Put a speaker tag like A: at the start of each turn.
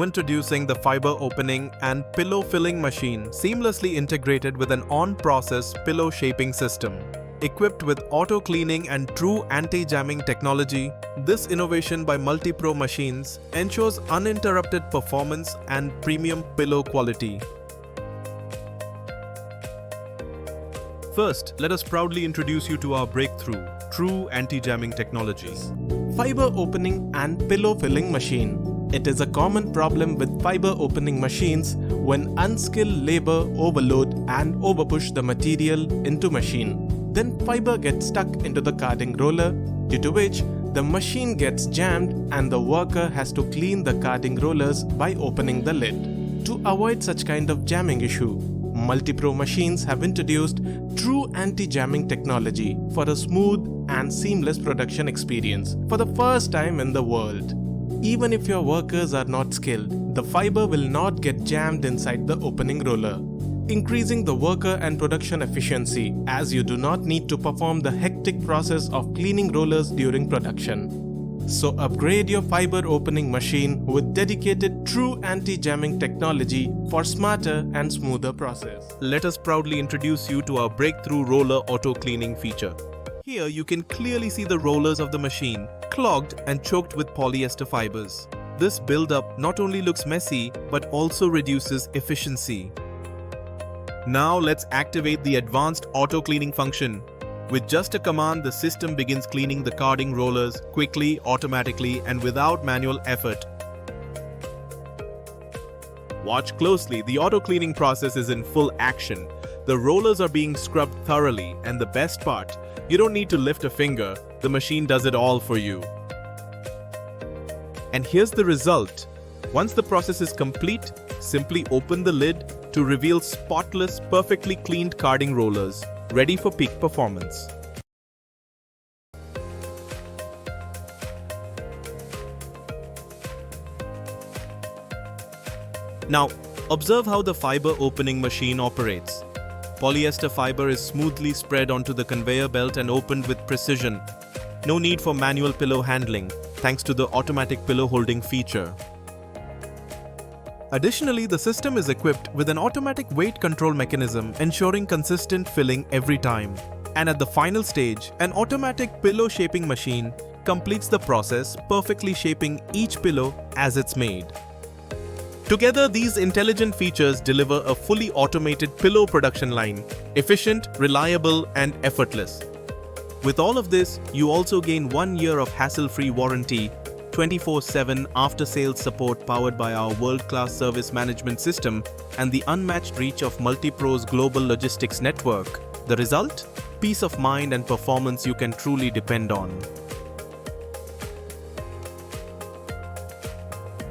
A: introducing the fiber opening and pillow filling machine seamlessly integrated with an on-process pillow shaping system. Equipped with auto-cleaning and true anti-jamming technology, this innovation by Multipro Machines ensures uninterrupted performance and premium pillow quality. First, let us proudly introduce you to our breakthrough, true anti-jamming technologies.
B: Fiber opening and pillow filling machine. It is a common problem with fiber opening machines when unskilled labor overload and overpush the material into machine. Then fiber gets stuck into the carding roller, due to which the machine gets jammed and the worker has to clean the carding rollers by opening the lid. To avoid such kind of jamming issue, Multipro Machines have introduced true anti-jamming technology for a smooth and seamless production experience for the first time in the world. Even if your workers are not skilled, the fiber will not get jammed inside the opening roller, increasing the worker and production efficiency as you do not need to perform the hectic process of cleaning rollers during production. So upgrade your fiber opening machine with dedicated true anti-jamming technology for smarter and smoother process.
A: Let us proudly introduce you to our breakthrough roller auto cleaning feature. Here you can clearly see the rollers of the machine clogged and choked with polyester fibers. This buildup not only looks messy but also reduces efficiency. Now let's activate the advanced auto cleaning function. With just a command, the system begins cleaning the carding rollers quickly, automatically, and without manual effort. Watch closely, the auto cleaning process is in full action. The rollers are being scrubbed thoroughly, and the best part, you don't need to lift a finger, the machine does it all for you. And here's the result. Once the process is complete, simply open the lid to reveal spotless, perfectly cleaned carding rollers, ready for peak performance. Now, observe how the fiber opening machine operates. Polyester fiber is smoothly spread onto the conveyor belt and opened with precision. No need for manual pillow handling, thanks to the automatic pillow holding feature. Additionally, the system is equipped with an automatic weight control mechanism ensuring consistent filling every time. And at the final stage, an automatic pillow shaping machine completes the process, perfectly shaping each pillow as it's made. Together, these intelligent features deliver a fully automated pillow production line, efficient, reliable, and effortless. With all of this, you also gain 1 year of hassle-free warranty, 24/7 after-sales support powered by our world-class service management system, and the unmatched reach of Multipro's global logistics network. The result? Peace of mind and performance you can truly depend on.